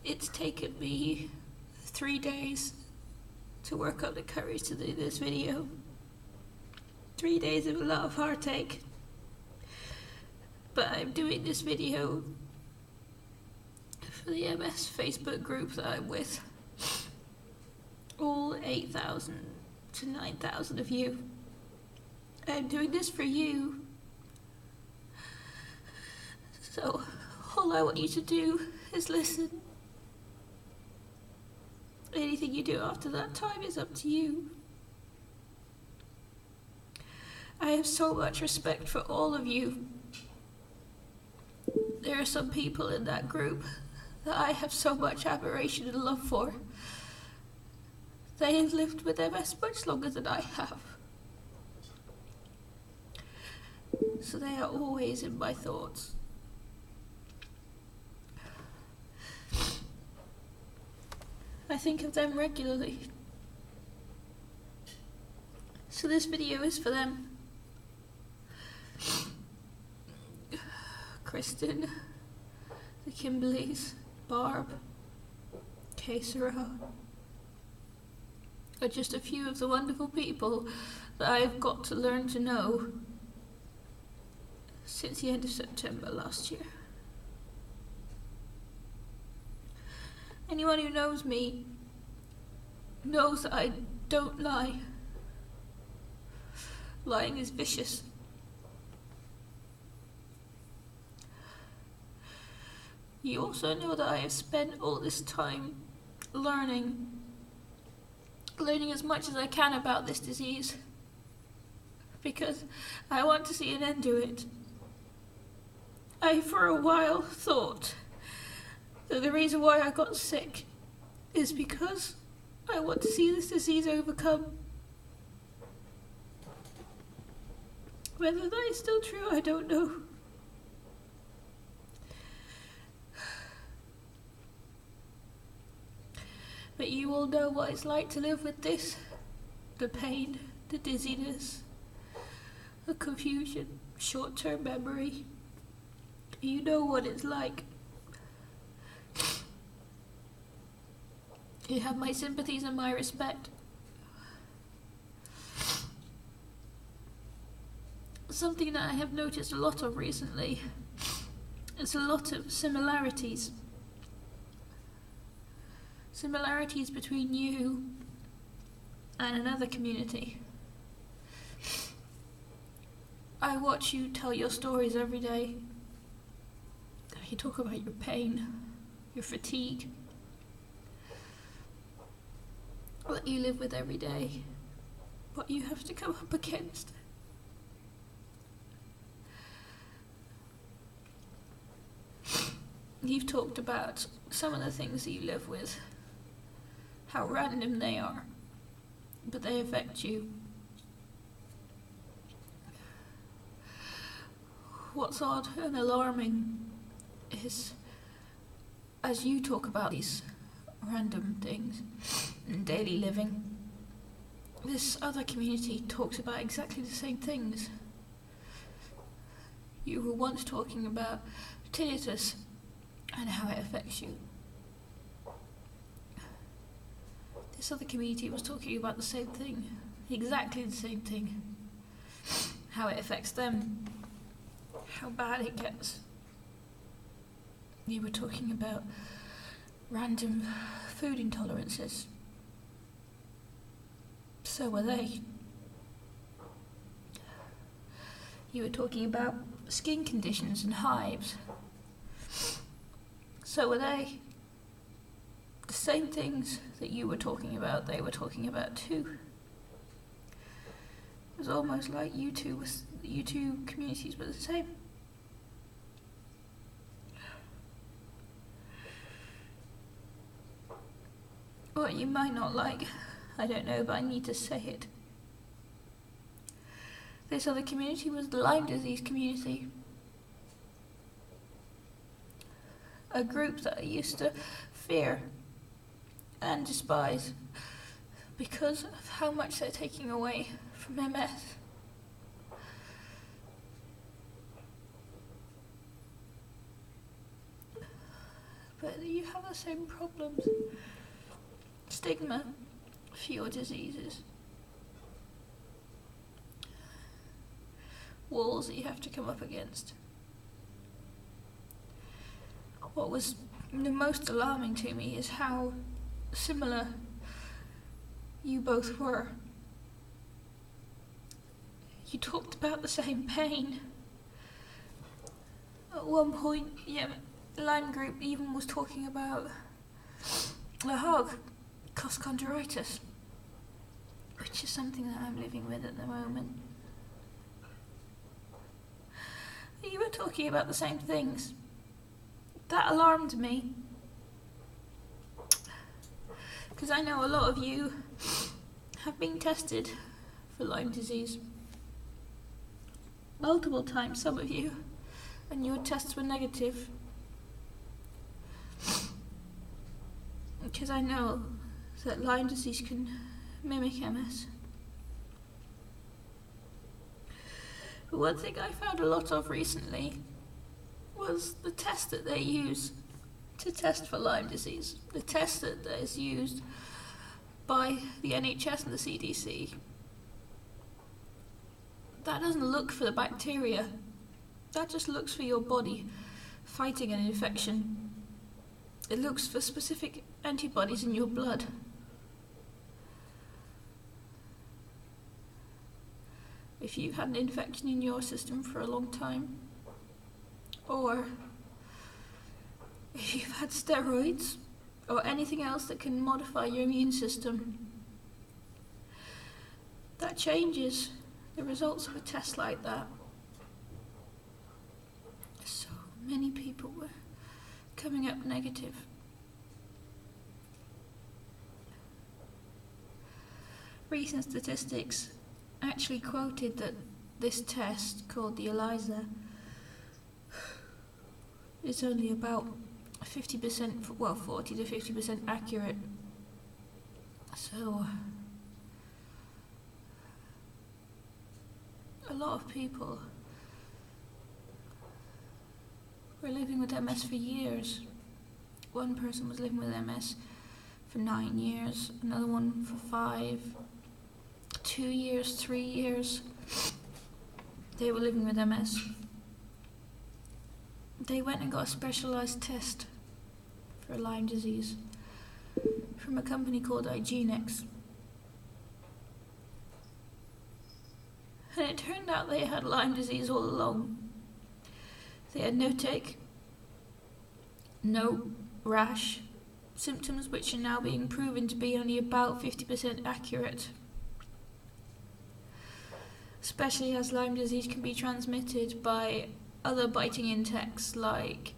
It's taken me 3 days to work up the courage to do this video. 3 days of a lot of heartache. But I'm doing this video for the MS Facebook group that I'm with. All 8,000 to 9,000 of you. I'm doing this for you. So, all I want you to do is listen. Anything you do after that time is up to you. I have so much respect for all of you. There are some people in that group that I have so much admiration and love for. They have lived with MS much longer than I have. So they are always in my thoughts. I think of them regularly. So this video is for them. Kristen, the Kimberleys, Barb, Kesara, are just a few of the wonderful people that I have got to learn to know since the end of September last year. Anyone who knows me knows that I don't lie. Lying is vicious. You also know that I have spent all this time learning as much as I can about this disease, because I want to see an end to it. I for a while thought that the reason why I got sick is because I want to see this disease overcome. Whether that is still true, I don't know. But you all know what it's like to live with this. The pain, the dizziness, the confusion, short-term memory. You know what it's like. You have my sympathies and my respect. Something that I have noticed a lot of recently is a lot of similarities. Similarities between you and another community. I watch you tell your stories every day. You talk about your pain, your fatigue, what you live with every day, what you have to come up against. You've talked about some of the things that you live with, how random they are, but they affect you. What's odd and alarming is, as you talk about these random things in daily living, this other community talks about exactly the same things. You were once talking about tinnitus and how it affects you. This other community was talking about the same thing, exactly the same thing. How it affects them, how bad it gets. You were talking about random food intolerances. So were they. You were talking about skin conditions and hives. So were they. The same things that you were talking about, they were talking about too. It was almost like you two communities were the same. What you might not like, I don't know, but I need to say it. This other community was the Lyme disease community. A group that I used to fear and despise because of how much they're taking away from MS. but you have the same problems. Stigma for your diseases. Walls that you have to come up against. What was the most alarming to me is how similar you both were. You talked about the same pain. At one point, the Lyme group even was talking about a hug, costochondritis, which is something that I'm living with at the moment. You were talking about the same things. That alarmed me. Because I know a lot of you have been tested for Lyme disease. Multiple times, some of you, and your tests were negative. Because I know that Lyme disease can mimic MS. But one thing I found a lot of recently was the test that they use to test for Lyme disease. The test that is used by the NHS and the CDC. That doesn't look for the bacteria. That just looks for your body fighting an infection. It looks for specific antibodies in your blood. If you've had an infection in your system for a long time, or if you've had steroids, or anything else that can modify your immune system, that changes the results of a test like that. So many people were coming up negative. Recent statistics actually quoted that this test, called the ELISA, is only about 50%, 40 to 50% accurate. So a lot of people were living with MS for years. One person was living with MS for 9 years, another one for 5, 2 years, 3 years. They were living with MS. They went and got a specialised test for Lyme disease from a company called IGeneX. And it turned out they had Lyme disease all along. They had no tick, no rash, symptoms which are now being proven to be only about 50% accurate. Especially as Lyme disease can be transmitted by other biting insects like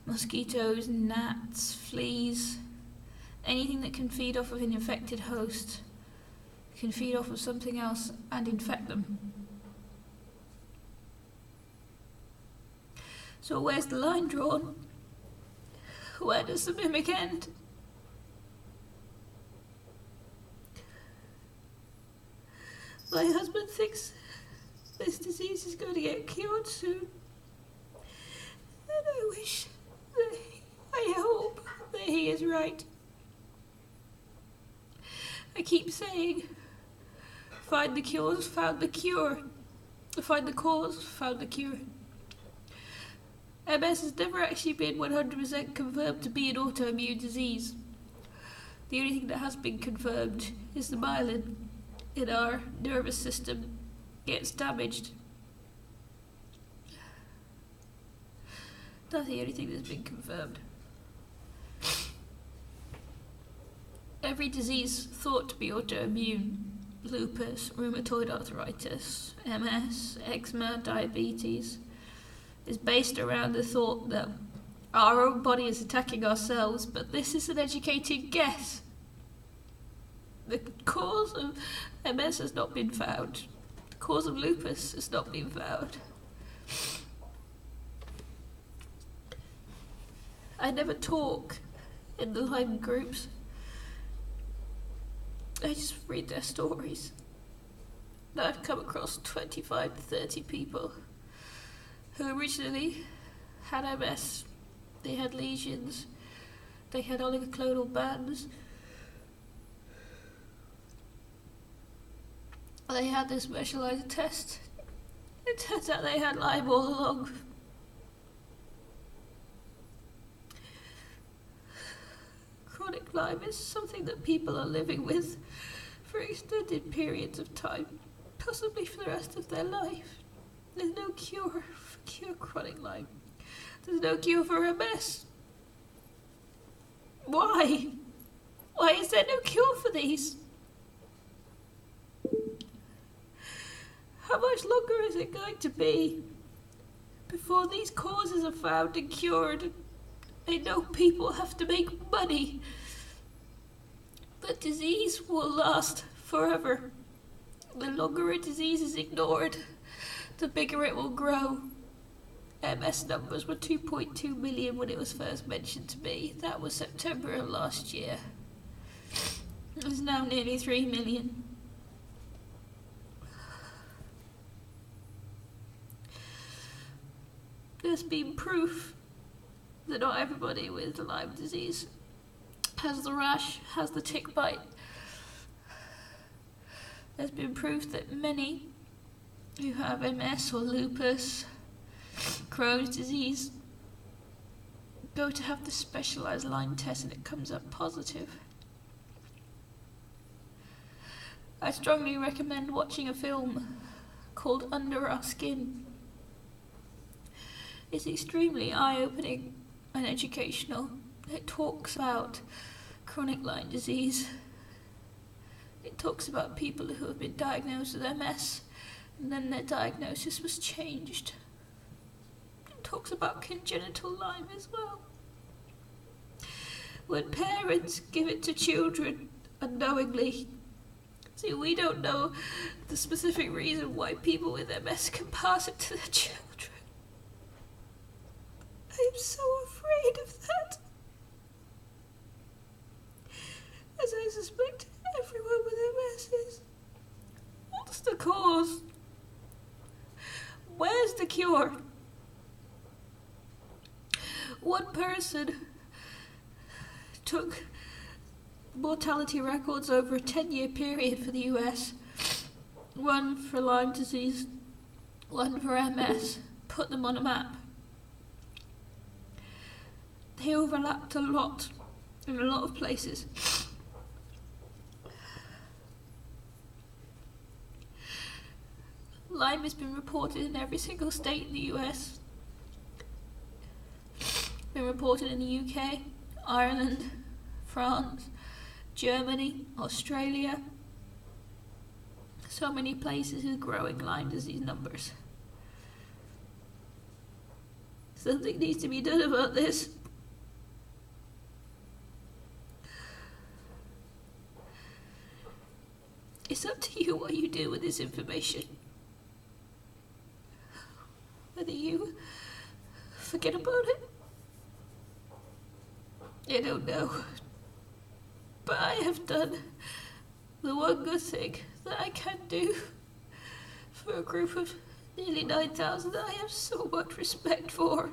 mosquitoes, gnats, fleas, anything that can feed off of an infected host can feed off of something else and infect them. So where's the line drawn? Where does the mimic end? My husband thinks this disease is going to get cured soon. And I hope that he is right. I keep saying, find the cures, found the cure. Find the cause, found the cure. MS has never actually been 100% confirmed to be an autoimmune disease. The only thing that has been confirmed is the myelin in our nervous system gets damaged. That's the only thing that's been confirmed. Every disease thought to be autoimmune, lupus, rheumatoid arthritis, MS, eczema, diabetes, is based around the thought that our own body is attacking ourselves, but this is an educated guess. The cause of MS has not been found. The cause of lupus has not been found. I never talk in the Lyme groups. I just read their stories. And I've come across 25 to 30 people who originally had MS. They had lesions They had oligoclonal bands. They had this specialised test. It turns out they had Lyme all along. Chronic Lyme is something that people are living with for extended periods of time, possibly for the rest of their life. There's no cure for chronic Lyme. There's no cure for MS. Why? Why is there no cure for these? How much longer is it going to be before these causes are found and cured? I know people have to make money, but disease will last forever. The longer a disease is ignored, the bigger it will grow. MS numbers were 2.2 million when it was first mentioned to me. That was September of last year. It's now nearly 3 million. There's been proof that not everybody with Lyme disease has the rash, has the tick bite. There's been proof that many who have MS or lupus, Crohn's disease, go to have the specialised Lyme test and it comes up positive. I strongly recommend watching a film called Under Our Skin. It's extremely eye-opening and educational. It talks about chronic Lyme disease. It talks about people who have been diagnosed with MS and then their diagnosis was changed. It talks about congenital Lyme as well. When parents give it to children unknowingly, see, we don't know the specific reason why people with MS can pass it to their children. I'm so afraid of that. As I suspect everyone with MS is. What's the cause? Where's the cure? One person took mortality records over a 10-year period for the US, one for Lyme disease, one for MS, put them on a map. They overlapped a lot in a lot of places. Lyme has been reported in every single state in the US. Been reported in the UK, Ireland, France, Germany, Australia. So many places with growing Lyme disease numbers. Something needs to be done about this. It's up to you what you do with this information. Whether you forget about it, I don't know. But I have done the one good thing that I can do for a group of nearly 9,000 that I have so much respect for.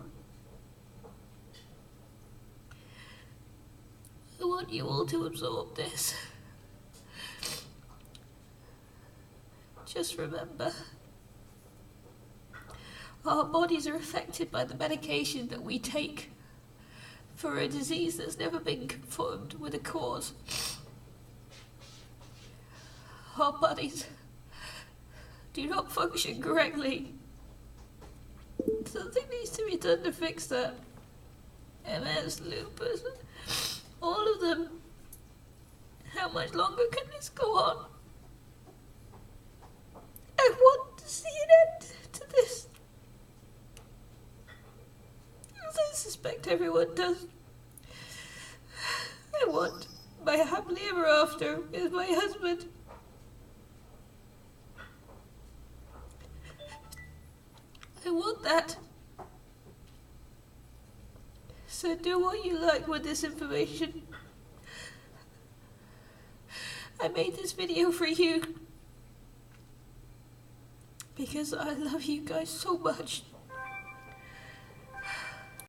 I want you all to absorb this. Just remember, our bodies are affected by the medication that we take for a disease that's never been confirmed with a cause. Our bodies do not function correctly. Something needs to be done to fix that. MS, lupus, all of them. How much longer can this go on? I want to see an end to this. As I suspect everyone does. I want my happily ever after with my husband. I want that. So do what you like with this information. I made this video for you because I love you guys so much.